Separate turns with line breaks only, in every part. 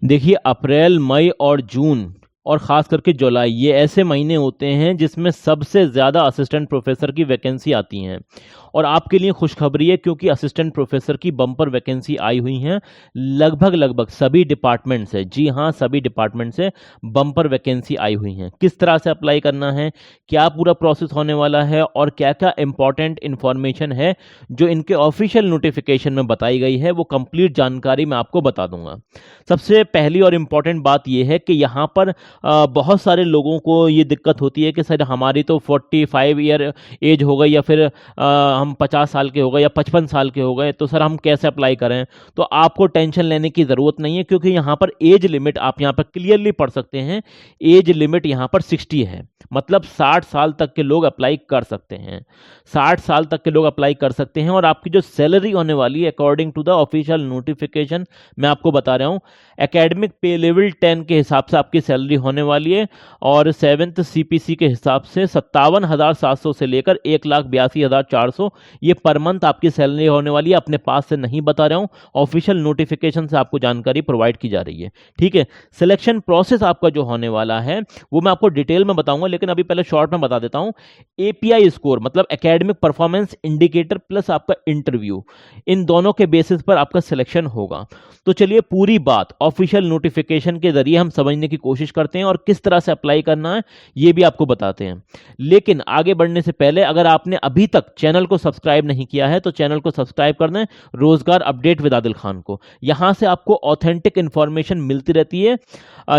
देखिए, अप्रैल, मई और जून और ख़ास करके जुलाई, ये ऐसे महीने होते हैं जिसमें सबसे ज़्यादा असिस्टेंट प्रोफ़ेसर की वैकेंसी आती हैं। और आपके लिए खुशखबरी है, क्योंकि असिस्टेंट प्रोफ़ेसर की बम्पर वैकेंसी आई हुई हैं लगभग सभी डिपार्टमेंट से। जी हाँ, सभी डिपार्टमेंट से बम्पर वैकेंसी आई हुई हैं। किस तरह से अप्लाई करना है, क्या पूरा प्रोसेस होने वाला है और क्या-क्या इम्पोर्टेंट इन्फॉर्मेशन है जो इनके ऑफ़िशियल नोटिफ़िकेशन में बताई गई है, वो कंप्लीट जानकारी मैं आपको बता दूँगा। सबसे पहली और इम्पॉर्टेंट बात ये है कि यहाँ पर बहुत सारे लोगों को ये दिक्कत होती है कि सर हमारी तो 45 ईयर एज हो गई, या फिर हम 50 साल के हो गए या 55 साल के हो गए, तो सर हम कैसे अप्लाई करें। तो आपको टेंशन लेने की ज़रूरत नहीं है, क्योंकि यहाँ पर एज लिमिट आप यहाँ पर क्लियरली पढ़ सकते हैं। एज लिमिट यहाँ पर 60 है, मतलब 60 साल तक के लोग अप्लाई कर सकते हैं। 60 साल तक के लोग अप्लाई कर सकते हैं। और आपकी जो सैलरी होने वाली है according to the official notification, मैं आपको बता रहा हूँ, एकेडमिक पे लेवल 10 के हिसाब से आपकी सैलरी होने वाली है। और 7th CPC के हिसाब से 57,700 से लेकर 1,82,400 ये पर मंथ आपकी सैलरी होने वाली है। अपने पास से नहीं बता रहा हूँ, ऑफिशियल नोटिफिकेशन से आपको जानकारी प्रोवाइड की जा रही है। ठीक है, सिलेक्शन प्रोसेस आपका जो होने वाला है वो मैं आपको डिटेल में बताऊंगा, लेकिन अभी पहले शॉर्ट में बता देता हूँ। API स्कोर मतलब एकेडमिक परफॉर्मेंस इंडिकेटर प्लस आपका इंटरव्यू, इन दोनों के बेसिस पर आपका सिलेक्शन होगा। तो चलिए पूरी बात ऑफिशियल नोटिफिकेशन के जरिए हम समझने की कोशिश करते हैं और किस तरह से अप्लाई करना है ये भी आपको बताते हैं। लेकिन आगे बढ़ने से पहले अगर आपने अभी तक चैनल को सब्सक्राइब नहीं किया है तो चैनल को सब्सक्राइब कर दें, रोजगार अपडेट विद आदिल खान को। यहां से आपको ऑथेंटिक इंफॉर्मेशन मिलती रहती है।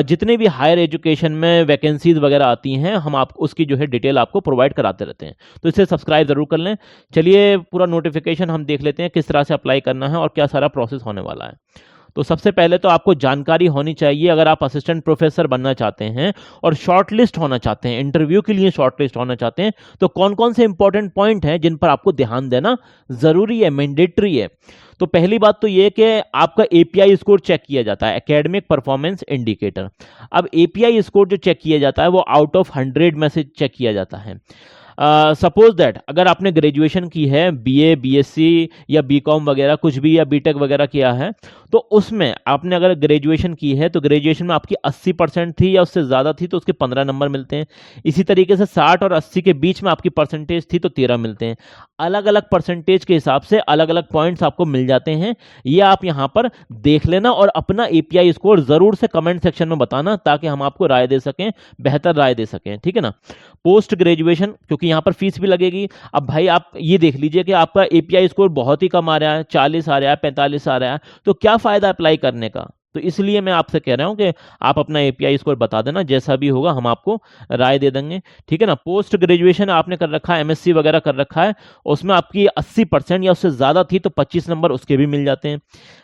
जितने भी हायर एजुकेशन में वैकेंसीज वगैरह आती हैं, हम आप उसकी जो है डिटेल आपको प्रोवाइड कराते रहते हैं, तो इसे सब्सक्राइब जरूर कर लें। चलिए पूरा नोटिफिकेशन हम देख लेते हैं किस तरह से अप्लाई करना है और क्या सारा प्रोसेस होने वाला है। तो सबसे पहले तो आपको जानकारी होनी चाहिए, अगर आप असिस्टेंट प्रोफेसर बनना चाहते हैं और शॉर्टलिस्ट होना चाहते हैं, इंटरव्यू के लिए शॉर्टलिस्ट होना चाहते हैं, तो कौन कौन से इंपॉर्टेंट पॉइंट हैं जिन पर आपको ध्यान देना जरूरी है, मैंडेटरी है। तो पहली बात तो ये कि आपका API स्कोर चेक किया जाता है, एकेडमिक परफॉर्मेंस इंडिकेटर। अब API स्कोर जो चेक किया जाता है वो आउट ऑफ 100 में से चेक किया जाता है। सपोज दैट अगर आपने ग्रेजुएशन की है, BA BSc या BCom वगैरह कुछ भी, या BTech वगैरह किया है, तो उसमें आपने अगर ग्रेजुएशन की है तो ग्रेजुएशन में आपकी 80% थी या उससे ज़्यादा थी तो उसके 15 नंबर मिलते हैं। इसी तरीके से 60 और 80 के बीच में आपकी परसेंटेज थी तो 13 मिलते हैं। अलग अलग परसेंटेज के हिसाब से अलग अलग पॉइंट्स आपको मिल जाते हैं। ये आप यहाँ पर देख लेना और अपना API स्कोर ज़रूर से कमेंट सेक्शन में बताना, ताकि हम आपको राय दे सकें, बेहतर राय दे सकें। ठीक है ना। पोस्ट ग्रेजुएशन, क्योंकि यहाँ पर फीस भी लगेगी। अब भाई आप ये देख लीजिए कि आपका API स्कोर बहुत ही कम आ रहा है, 40 आ रहा है, 45 आ रहा है, तो क्या फ़ायदा अप्लाई करने का। तो इसलिए मैं आपसे कह रहा हूं कि आप अपना API स्कोर बता देना, जैसा भी होगा हम आपको राय दे देंगे। ठीक है ना। पोस्ट ग्रेजुएशन आपने कर रखा है, MSc वगैरह कर रखा है, उसमें आपकी 80% या उससे ज़्यादा थी तो 25 नंबर उसके भी मिल जाते हैं।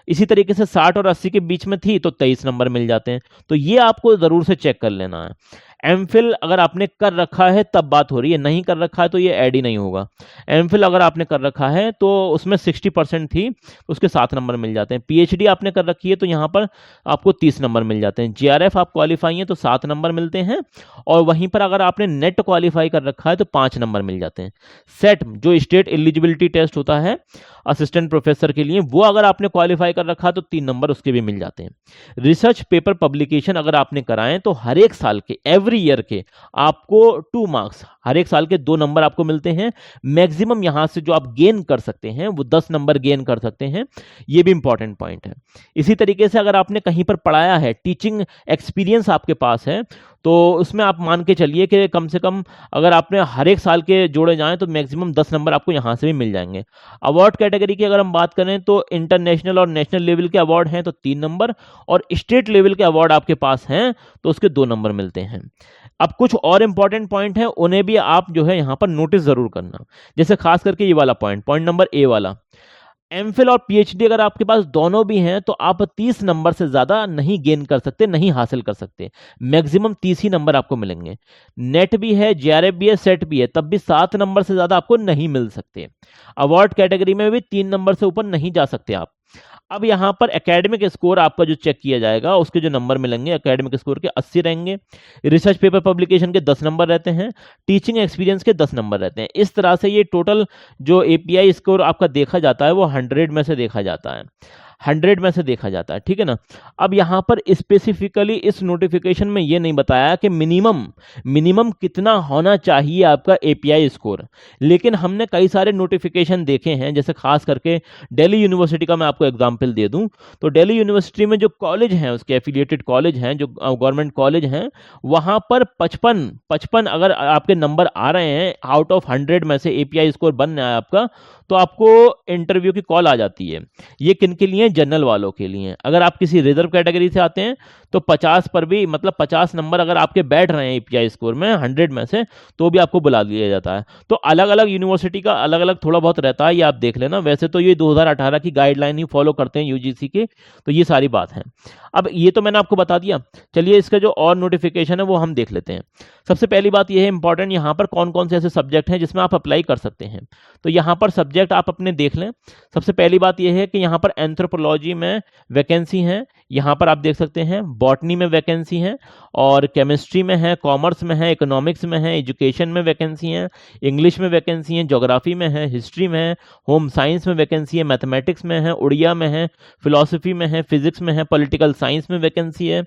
इसी तरीके से 60 और 80 के बीच में थी तो 23 नंबर मिल जाते हैं। तो ये आपको ज़रूर से चेक कर लेना है। MPhil अगर आपने कर रखा है तब बात हो रही है, नहीं कर रखा है तो ये ऐड ही नहीं होगा। MPhil अगर आपने कर रखा है तो उसमें 60% थी, उसके 7 नंबर मिल जाते हैं। PhD आपने कर रखी है तो यहाँ पर आपको 30 नंबर मिल जाते हैं। JRF आप क्वालिफाई हैं तो 7 नंबर मिलते हैं, और वहीं पर अगर आपने नेट क्वालिफाई कर रखा है तो 5 नंबर मिल जाते हैं। सेट जो स्टेट एलिजिबिलिटी टेस्ट होता है असिस्टेंट प्रोफेसर के लिए, वो अगर आपने क्वालिफाई कर रखा है तो 3 नंबर उसके भी मिल जाते हैं। रिसर्च पेपर पब्लिकेशन अगर आपने कराएं तो हर एक साल के, एवरी ईयर के, आपको 2 मार्क्स, हर एक साल के 2 नंबर आपको मिलते हैं। मैक्सिमम यहां से जो आप गेन कर सकते हैं वो 10 नंबर गेन कर सकते हैं। ये भी इंपॉर्टेंट पॉइंट है। इसी तरीके से अगर आपने कहीं पर पढ़ाया है, टीचिंग एक्सपीरियंस आपके पास है, तो उसमें आप मान के चलिए कि कम से कम अगर आपने हर एक साल के जोड़े जाएं तो मैक्सिमम 10 नंबर आपको यहां से भी मिल जाएंगे। अवार्ड कैटेगरी की अगर हम बात करें तो इंटरनेशनल और नेशनल लेवल के अवार्ड हैं तो 3 नंबर, और स्टेट लेवल के अवार्ड आपके पास हैं तो उसके 2 नंबर मिलते हैं। अब कुछ और इंपॉर्टेंट पॉइंट हैं, उन्हें भी आप जो है यहां पर नोटिस जरूर करना। जैसे खास करके ये वाला पॉइंट नंबर A वाला, MPhil और PhD अगर आपके पास दोनों भी हैं तो आप 30 नंबर से ज्यादा नहीं गेन कर सकते, नहीं हासिल कर सकते। मैक्सिमम 30 ही नंबर आपको मिलेंगे। नेट भी है, JRF भी है, सेट भी है, तब भी 7 नंबर से ज्यादा आपको नहीं मिल सकते। अवार्ड कैटेगरी में भी 3 नंबर से ऊपर नहीं जा सकते आप। अब यहां पर एकेडमिक स्कोर आपका जो चेक किया जाएगा उसके जो नंबर मिलेंगे, एकेडमिक स्कोर के 80 रहेंगे। रिसर्च पेपर पब्लिकेशन के 10 नंबर रहते हैं। टीचिंग एक्सपीरियंस के 10 नंबर रहते हैं। इस तरह से ये टोटल जो API स्कोर आपका देखा जाता है वो 100 में से देखा जाता है। 100 में से देखा जाता है, ठीक है ना। अब यहाँ पर स्पेसिफिकली इस नोटिफिकेशन में ये नहीं बताया कि मिनिमम कितना होना चाहिए आपका एपीआई स्कोर, लेकिन हमने कई सारे नोटिफिकेशन देखे हैं, जैसे खास करके दिल्ली यूनिवर्सिटी का मैं आपको एग्जांपल दे दूं तो दिल्ली यूनिवर्सिटी में जो कॉलेज हैं, उसके एफिलिएटेड कॉलेज हैं, जो गवर्नमेंट कॉलेज हैं, वहां पर 55 अगर आपके नंबर आ रहे हैं आउट ऑफ 100 में से एपीआई स्कोर बन रहा है आपका, तो आपको इंटरव्यू की कॉल आ जाती है। ये किन के लिए? जनरल वालों के लिए। अगर आप किसी रिजर्व कैटेगरी से आते हैं तो 50 पर भी, मतलब 50 नंबर अगर आपके बैठ रहे हैं एपीआई स्कोर में 100 में से, तो भी आपको बुला लिया जाता है। तो अलग अलग यूनिवर्सिटी का अलग अलग थोड़ा बहुत रहता है, ये आप देख लेना। वैसे तो ये 2018 की गाइडलाइन ही फॉलो करते हैं यूजीसी के, तो ये सारी बात है। अब ये तो मैंने आपको बता दिया, चलिए इसका जो और नोटिफिकेशन है वो हम देख लेते हैं। सबसे पहली बात ये है इंपॉर्टेंट, यहाँ पर कौन कौन से ऐसे सब्जेक्ट हैं जिसमें आप अप्लाई कर सकते हैं। तो यहाँ पर सब्जेक्ट आप अपने देख लें। सबसे पहली बात यह है कि यहाँ पर एंथ्रोपोलॉजी में वैकेंसी है, यहाँ पर आप देख सकते हैं। बॉटनी में वैकेंसी है, और केमिस्ट्री में है, कॉमर्स में है, इकोनॉमिक्स में है, एजुकेशन में वैकेंसी है, इंग्लिश में वैकेंसी है, ज्योग्राफी में है, हिस्ट्री में है, होम साइंस में वैकेंसी है, मैथमेटिक्स में है, उड़िया में है, फिलॉसफी में है, फिजिक्स में है, पॉलिटिकल साइंस में वैकेंसी है।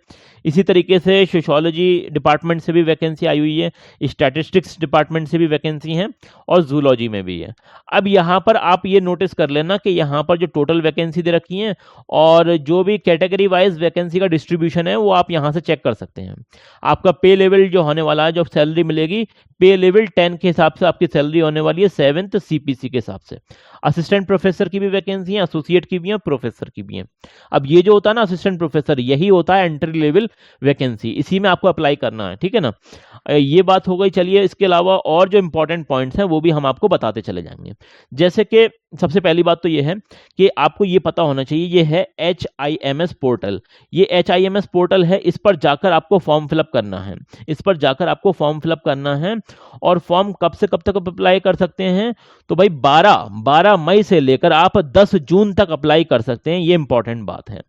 इसी तरीके से सोशियोलॉजी डिपार्टमेंट से भी वैकेंसी आई हुई है, स्टैटिस्टिक्स डिपार्टमेंट से भी वैकेंसी है, और जूलॉजी में भी है। अब यहाँ पर आप ये नोटिस कर लेना कि यहाँ पर जो टोटल वैकेंसी दे रखी है और जो भी कैटेगरी वाइज वैकेंसी का डिस्ट्रीब्यूशन है वो आप यहाँ से चेक कर सकते हैं। आपका पे लेवल जो होने वाला है, जो सैलरी मिलेगी, पे लेवल 10 के हिसाब से आपकी सैलरी होने वाली है 7th सीपीसी के हिसाब से। असिस्टेंट प्रोफेसर की भी वैकेंसी है, एसोसिएट की भी है, प्रोफेसर की भी है। अब ये जो होता है ना असिस्टेंट प्रोफेसर, यही होता है एंट्री लेवल वैकेंसी, इसी में आपको अप्लाई करना है, ठीक है ना। ये बात हो गई। चलिए इसके अलावा और जो इंपॉर्टेंट पॉइंट्स हैं वो भी हम आपको बताते चले जाएंगे। जैसे कि सबसे पहली बात तो ये है कि आपको ये पता होना चाहिए, ये है HIMS पोर्टल। ये HIMS पोर्टल है, इस पर जाकर आपको फॉर्म फिलअप करना है, इस पर जाकर आपको फॉर्म फिलअप करना है। और फॉर्म कब से कब तक अप्लाई कर सकते हैं? तो भाई 12 मई से लेकर आप 10 जून तक अप्लाई कर सकते हैं, ये इंपॉर्टेंट बात है।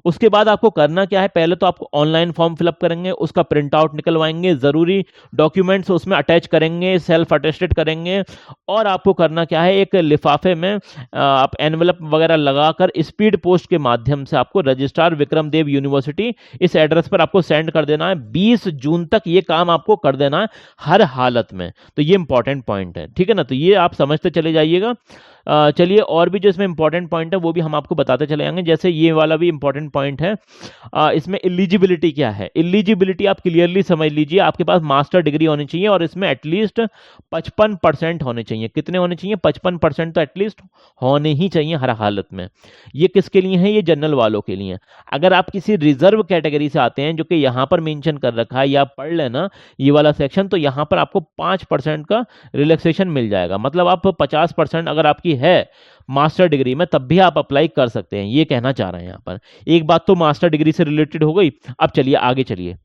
उसके बाद आपको करना क्या है, पहले तो आपको ऑनलाइन फॉर्म फिलअप करेंगे, उसका प्रिंट आउट निकलवाएंगे, जरूरी डॉक्यूमेंट्स उसमें अटैच करेंगे, सेल्फ अटेस्टेड करेंगे, और आपको करना क्या है, एक लिफाफे में आप एनवेलप वगैरह लगाकर स्पीड पोस्ट के माध्यम से आपको रजिस्ट्रार विक्रम देव यूनिवर्सिटी इस एड्रेस पर आपको सेंड कर देना है। 20 जून तक ये काम आपको कर देना है हर हालत में। तो ये इंपॉर्टेंट पॉइंट है, ठीक है ना। तो ये आप समझते चले जाइएगा। चलिए और भी जो इसमें इंपॉर्टेंट पॉइंट है वो भी हम आपको बताते चले जाएंगे। जैसे ये वाला भी इंपॉर्टेंट पॉइंट है, इसमें एलिजिबिलिटी क्या है। एलिजिबिलिटी आप क्लियरली समझ लीजिए, आपके पास मास्टर डिग्री होनी चाहिए और इसमें एटलीस्ट 55% होने चाहिए। कितने होने चाहिए? 55% तो एटलीस्ट होने ही चाहिए हर हालत में। ये किसके लिए है? ये जनरल वालों के लिए। अगर आप किसी रिजर्व कैटेगरी से आते हैं, जो कि यहाँ पर मेंशन कर रखा है, या पढ़ लेना ये वाला सेक्शन, तो यहाँ पर आपको 5% का रिलैक्सेशन मिल जाएगा। मतलब आप 50% अगर आपकी है मास्टर डिग्री में, तब भी आप अप्लाई कर सकते हैं, ये कहना चाह रहे हैं यहाँ पर। एक बात तो मास्टर डिग्री से रिलेटेड हो गई। अब चलिए आगे चलिए।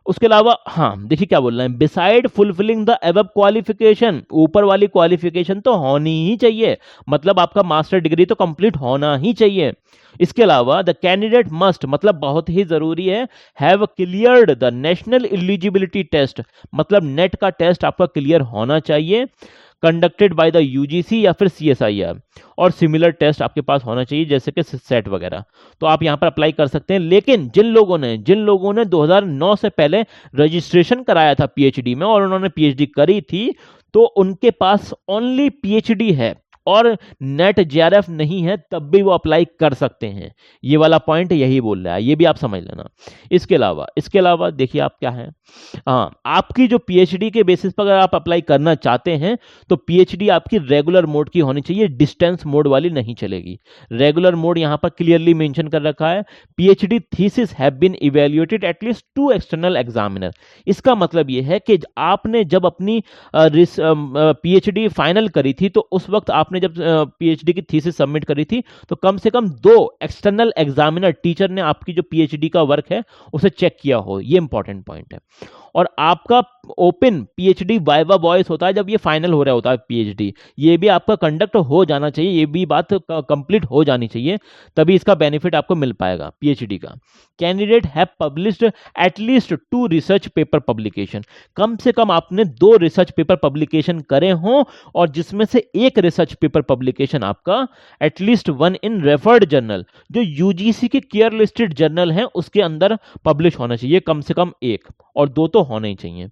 उसके अलावा हाँ देखिए क्या बोल रहे हैं, beside fulfilling the above qualification, ऊपर वाली क्वालिफिकेशन तो होनी ही चाहिए, मतलब आपका मास्टर डिग्री तो कंप्लीट होना ही चाहिए। इसके अलावा द कैंडिडेट मस्ट, मतलब बहुत ही जरूरी है, have cleared the national eligibility test, मतलब नेट का टेस्ट आपका क्लियर होना चाहिए, कंडक्टेड बाय द यूजीसी या फिर CSIR, और सिमिलर टेस्ट आपके पास होना चाहिए जैसे कि सेट वगैरह। तो आप यहां पर अप्लाई कर सकते हैं। लेकिन जिन लोगों ने 2009 से पहले रजिस्ट्रेशन कराया था पीएचडी में और उन्होंने पीएचडी करी थी, तो उनके पास ओनली पीएचडी है और नेट JRF नहीं है, तब भी वो अप्लाई कर सकते हैं। ये वाला पॉइंट यही बोल रहा है, ये भी आप समझ लेना। इसके अलावा देखिए आप क्या है, हाँ आपकी जो पीएचडी के बेसिस पर अगर आप अप्लाई करना चाहते हैं तो पीएचडी आपकी रेगुलर मोड की होनी चाहिए, डिस्टेंस मोड वाली नहीं चलेगी। रेगुलर मोड यहां पर क्लियरली मेंशन कर रखा है। PhD thesis have been evaluated at least 2 external examiner. इसका मतलब यह है कि आपने जब अपनी पीएचडी फाइनल करी थी, तो उस वक्त आपने जब पीएचडी की थीसिस सबमिट करी थी, तो कम से कम 2 एक्सटर्नल एग्जामिनर टीचर ने आपकी जो पीएचडी का वर्क है उसे चेक किया हो। ये इंपॉर्टेंट पॉइंट है। और आपका ओपन पीएचडी वाइवा वॉइस होता है जब ये फाइनल हो रहा होता है पीएचडी, ये भी आपका कंडक्ट हो जाना चाहिए, ये भी बात कंप्लीट हो जानी चाहिए, तभी इसका बेनिफिट आपको मिल पाएगा पीएचडी का। Candidate have published at least 2 research paper publication, कम से कम आपने 2 रिसर्च पेपर पब्लिकेशन करे हों और जिसमें से एक रिसर्च पेपर पब्लिकेशन आपका एटलीस्ट 1 इन रेफर्ड जर्नल, जो यूजीसी के केयर लिस्टेड जर्नल हैं उसके अंदर पब्लिश होना चाहिए, कम से कम एक, और 2 तो होने ही चाहिए।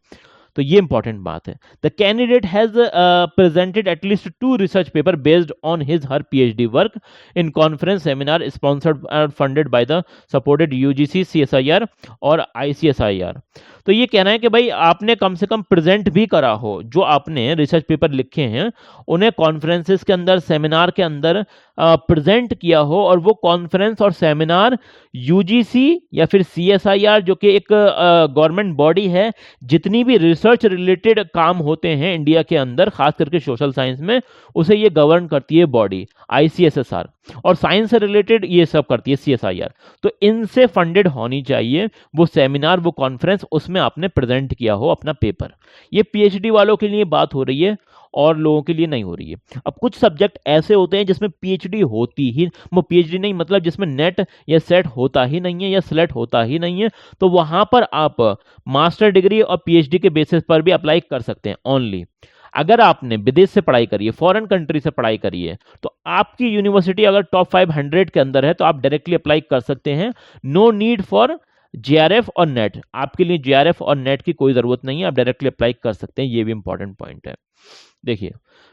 तो ये इंपॉर्टेंट बात है। The candidate has presented at least 2 research paper based on his her PhD work in conference seminar sponsored और funded by the supported UGC CSIR और आईसीएसआईआर। तो ये कहना है कि भाई आपने कम से कम प्रेजेंट भी करा हो, जो आपने रिसर्च पेपर लिखे हैं उन्हें कॉन्फ्रेंसेस के अंदर, सेमिनार के अंदर प्रेजेंट किया हो, और वो कॉन्फ्रेंस और सेमिनार यूजीसी या फिर सीएसआईआर जो कि एक गवर्नमेंट बॉडी है, जितनी भी रिसर्च रिलेटेड काम होते हैं इंडिया के अंदर खास करके सोशल साइंस में, उसे ये गवर्न करती है बॉडी आईसीएसएसआर, और साइंस से रिलेटेड ये सब करती है सीएसआईआर। तो इनसे फंडेड होनी चाहिए वो सेमिनार, वो कॉन्फ्रेंस, उसमें आपने प्रेजेंट किया हो अपना पेपर। ये पीएचडी वालों के लिए बात हो रही है और लोगों के लिए नहीं हो रही है। अब कुछ सब्जेक्ट ऐसे होते हैं जिसमें पीएचडी होती ही, वो पीएचडी नहीं मतलब जिसमें नेट या सेट होता ही नहीं है या स्लेट होता ही नहीं है, तो वहां पर आप मास्टर डिग्री और पीएचडी के बेसिस पर भी अप्लाई कर सकते हैं ओनली। अगर आपने विदेश से पढ़ाई करी है, फॉरेन कंट्री से पढ़ाई करी है, तो आपकी यूनिवर्सिटी अगर टॉप 500 के अंदर है तो आप डायरेक्टली अप्लाई कर सकते हैं। नो नीड फॉर जेआरएफ और नेट, आपके लिए जेआरएफ और नेट की कोई जरूरत नहीं है, आप डायरेक्टली अप्लाई कर सकते हैं। ये भी इंपॉर्टेंट पॉइंट है। देखिए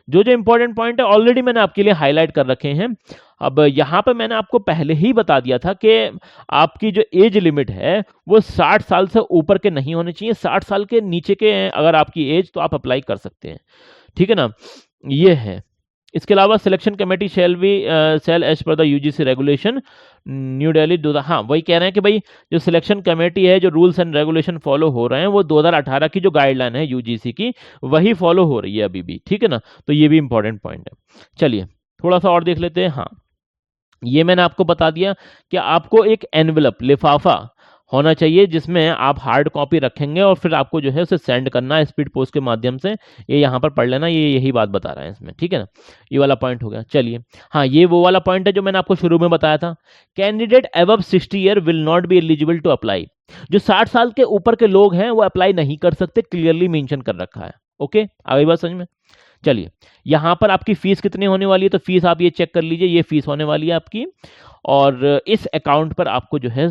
जो जो इंपॉर्टेंट पॉइंट है ऑलरेडी मैंने आपके लिए हाईलाइट कर रखे हैं। अब यहाँ पे मैंने आपको पहले ही बता दिया था कि आपकी जो एज लिमिट है वो 60 साल से ऊपर के नहीं होने चाहिए, 60 साल के नीचे के अगर आपकी एज तो आप अप्लाई कर सकते हैं, ठीक है ना, ये है। इसके अलावा selection committee shall as per the UGC regulation New Delhi हाँ वही कह रहे हैं कि भाई जो सिलेक्शन कमेटी है, जो रूल्स एंड रेगुलेशन फॉलो हो रहे हैं वो 2018 की जो गाइडलाइन है यूजीसी की वही फॉलो हो रही है अभी भी, ठीक है ना। तो ये भी इंपॉर्टेंट पॉइंट है। चलिए थोड़ा सा और देख लेते हैं। हाँ ये मैंने आपको बता दिया कि आपको एक एनवेलप, लिफाफा होना चाहिए जिसमें आप हार्ड कॉपी रखेंगे और फिर आपको जो है उसे सेंड करना है स्पीड पोस्ट के माध्यम से। ये यहाँ पर पढ़ लेना, ये यही बात बता रहा है इसमें, ठीक है ना। ये वाला पॉइंट हो गया। चलिए हाँ ये वो वाला पॉइंट है जो मैंने आपको शुरू में बताया था, candidate above 60 year will not be eligible to apply. जो 60 साल के ऊपर के लोग हैं वो अप्लाई नहीं कर सकते, क्लियरली मेंशन कर रखा है। ओके आगे बात समझ में। चलिए यहां पर आपकी फीस कितनी होने वाली है, तो फीस आप ये चेक कर लीजिए, ये फीस होने वाली है आपकी, और इस अकाउंट पर आपको जो है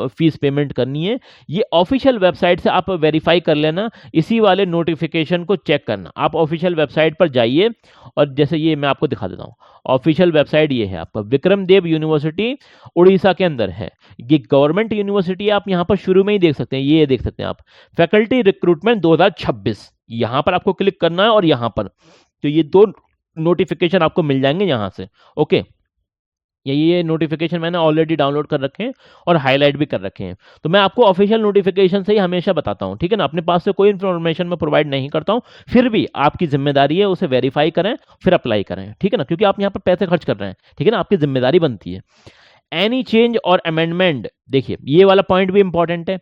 फीस पेमेंट करनी है। ये ऑफिशियल वेबसाइट से आप वेरीफाई कर लेना, इसी वाले नोटिफिकेशन को चेक करना। आप ऑफिशियल वेबसाइट पर जाइए और जैसे ये मैं आपको दिखा देता हूँ, ऑफिशियल वेबसाइट ये है आपका, विक्रम देव यूनिवर्सिटी उड़ीसा के अंदर है। ये गवर्नमेंट यूनिवर्सिटी आप यहाँ पर शुरू में ही देख सकते हैं, ये देख सकते हैं आप, फैकल्टी रिक्रूटमेंट 2026, यहाँ पर आपको क्लिक करना है और यहाँ पर तो ये 2 नोटिफिकेशन आपको मिल जाएंगे यहाँ से। ओके ये नोटिफिकेशन मैंने ऑलरेडी डाउनलोड कर रखे हैं और हाईलाइट भी कर रखे हैं, तो मैं आपको ऑफिशियल नोटिफिकेशन से ही हमेशा बताता हूं, ठीक है ना। अपने पास से कोई इन्फॉर्मेशन मैं प्रोवाइड नहीं करता हूं, फिर भी आपकी जिम्मेदारी है उसे वेरीफाई करें फिर अप्लाई करें, ठीक है ना, क्योंकि आप यहाँ पर पैसे खर्च कर रहे हैं, ठीक है ना, आपकी जिम्मेदारी बनती है। एनी चेंज और अमेंडमेंट, देखिए ये वाला पॉइंट भी इंपॉर्टेंट है।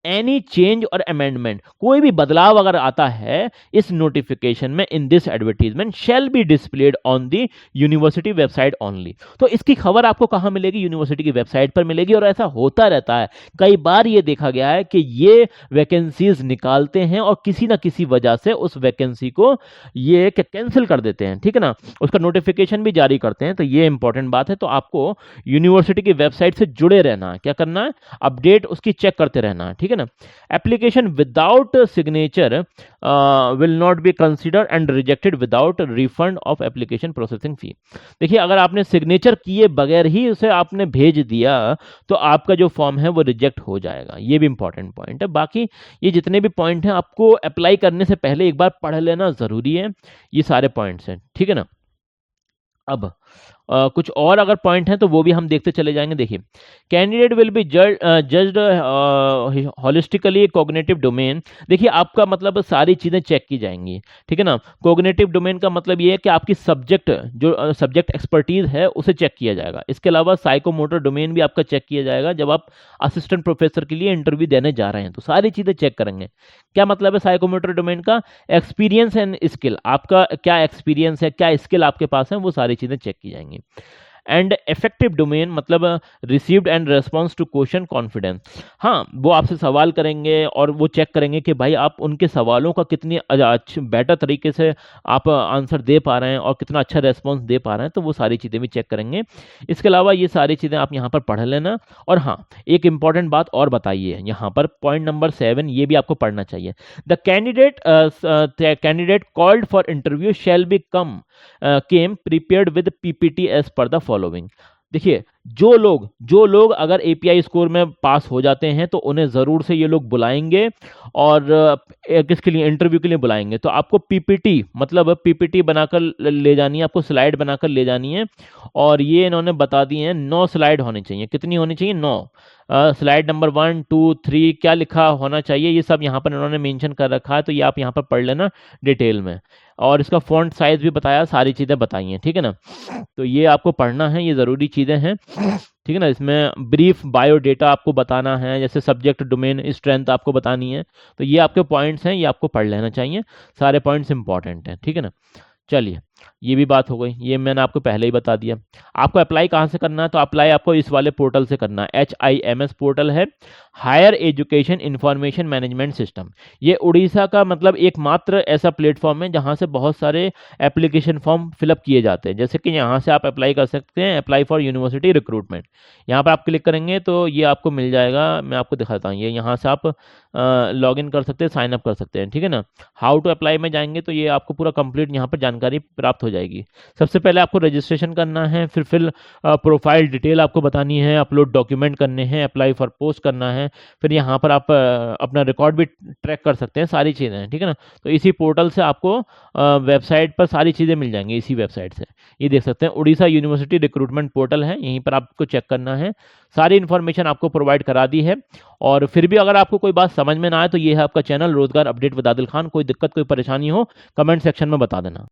एनी चेंज और अमेंडमेंट, कोई भी बदलाव अगर आता है इस नोटिफिकेशन में, in this advertisement shall be displayed on the university website only. तो इसकी खबर आपको कहां मिलेगी, यूनिवर्सिटी की वेबसाइट पर मिलेगी। और ऐसा होता रहता है, कई बार ये देखा गया है कि ये वैकेंसीज निकालते हैं और किसी ना किसी वजह से उस वैकेंसी को ये कैंसिल कर देते हैं, ठीक है ना, उसका नोटिफिकेशन भी जारी करते हैं। तो ये इंपॉर्टेंट बात है, तो आपको यूनिवर्सिटी की वेबसाइट से जुड़े रहना है, क्या करना है, अपडेट उसकी चेक करते रहना है, ठीक है ना। Application without signature will not B consider and rejected without refund of application processing fee. देखिए अगर आपने सिग्नेचर किए बगैर ही उसे आपने भेज दिया तो आपका जो फॉर्म है वो रिजेक्ट हो जाएगा। ये भी इंपॉर्टेंट पॉइंट है। बाकी ये जितने भी पॉइंट हैं आपको अप्लाई करने से पहले एक बार पढ़ लेना जरूरी है, ये सारे पॉइंट्स हैं, ठीक है ना। अब कुछ और अगर पॉइंट हैं तो वो भी हम देखते चले जाएंगे। देखिए, candidate will be judged holistically cognitive domain. देखिए, आपका मतलब सारी चीज़ें चेक की जाएंगी, ठीक है ना। कॉग्निटिव डोमेन का मतलब ये है कि आपकी सब्जेक्ट जो सब्जेक्ट एक्सपर्टीज है उसे चेक किया जाएगा। इसके अलावा साइकोमोटर डोमेन भी आपका चेक किया जाएगा जब आप असिस्टेंट प्रोफेसर के लिए इंटरव्यू देने जा रहे हैं, तो सारी चीज़ें चेक करेंगे। क्या मतलब है साइकोमोटर डोमेन का? एक्सपीरियंस एंड स्किल, आपका क्या एक्सपीरियंस है, क्या स्किल आपके पास है, वो सारी चीज़ें चेक की जाएंगी। एंड इफेक्टिव डोमेन मतलब received and response to question confidence. हाँ, वो आपसे सवाल करेंगे और वो चेक करेंगे कि भाई आप उनके सवालों का कितनी बेटर तरीके से आप आंसर दे पा रहे हैं और कितना अच्छा रेस्पॉन्स दे पा रहे हैं, तो वो सारी चीज़ें भी चेक करेंगे। इसके अलावा ये सारी चीज़ें आप यहाँ पर पढ़ लेना। और हाँ, एक इंपॉर्टेंट बात और बताइए यहाँ पर, पॉइंट नंबर 7, ये भी आपको पढ़ना चाहिए। The candidate called for interview shall be came prepared with PPT as per the following. देखिए, जो लोग अगर एपीआई स्कोर में पास हो जाते हैं तो उन्हें ज़रूर से ये लोग बुलाएंगे और किसके लिए? इंटरव्यू के लिए बुलाएंगे। तो आपको पीपीटी मतलब पीपीटी बनाकर ले जानी है, आपको स्लाइड बनाकर ले जानी है। और ये इन्होंने बता दी हैं, 9 स्लाइड होनी चाहिए। कितनी होनी चाहिए? 9 स्लाइड नंबर 1 2 3 क्या लिखा होना चाहिए, ये सब यहाँ पर इन्होंने मेंशन कर रखा है, तो ये आप यहाँ पर पढ़ लेना डिटेल में। और इसका फ़ॉन्ट साइज़ भी बताया, सारी चीज़ें बताई हैं, ठीक है ना। तो ये आपको पढ़ना है, ये ज़रूरी चीज़ें हैं, ठीक है ना। इसमें ब्रीफ बायोडेटा आपको बताना है, जैसे सब्जेक्ट डोमेन स्ट्रेंथ आपको बतानी है। तो ये आपके पॉइंट्स हैं, ये आपको पढ़ लेना चाहिए, सारे पॉइंट्स इंपॉर्टेंट हैं, ठीक है ना। चलिए, ये भी बात हो गई, ये मैंने आपको पहले ही बता दिया। आपको अप्लाई कहाँ से करना है? तो अप्लाई आपको इस वाले पोर्टल से करना है, HIMS पोर्टल है, higher education information management system. ये उड़ीसा का मतलब एकमात्र ऐसा प्लेटफॉर्म है जहाँ से बहुत सारे एप्लीकेशन फॉर्म फिलअप किए जाते हैं। जैसे कि यहाँ से आप अप्लाई कर सकते हैं, अप्लाई फॉर यूनिवर्सिटी रिक्रूटमेंट। यहाँ पर आप क्लिक करेंगे तो ये आपको मिल जाएगा, मैं आपको दिखाता हूँ। ये यहाँ से आप लॉग इन कर सकते हैं, साइन अप कर सकते हैं, ठीक है ना। हाउ टू अप्लाई में जाएंगे तो ये आपको पूरा कंप्लीट यहाँ पर जानकारी प्राप्त हो जाएगी। सबसे पहले आपको रजिस्ट्रेशन करना है, फिर प्रोफाइल डिटेल आपको बतानी है, अपलोड डॉक्यूमेंट करने हैं, अप्लाई फॉर पोस्ट करना है, फिर यहाँ पर आप अपना रिकॉर्ड भी ट्रैक कर सकते हैं, सारी चीज़ें हैं, ठीक है ना। तो इसी पोर्टल से आपको वेबसाइट पर सारी चीज़ें मिल जाएंगी, इसी वेबसाइट से। ये देख सकते हैं, उड़ीसा यूनिवर्सिटी रिक्रूटमेंट पोर्टल है, यहीं पर आपको चेक करना है। सारी इन्फॉर्मेशन आपको प्रोवाइड करा दी है। और फिर भी अगर आपको कोई बात समझ में ना आए तो ये है आपका चैनल रोजगार अपडेट विद आदिल खान। कोई दिक्कत, कोई परेशानी हो, कमेंट सेक्शन में बता देना।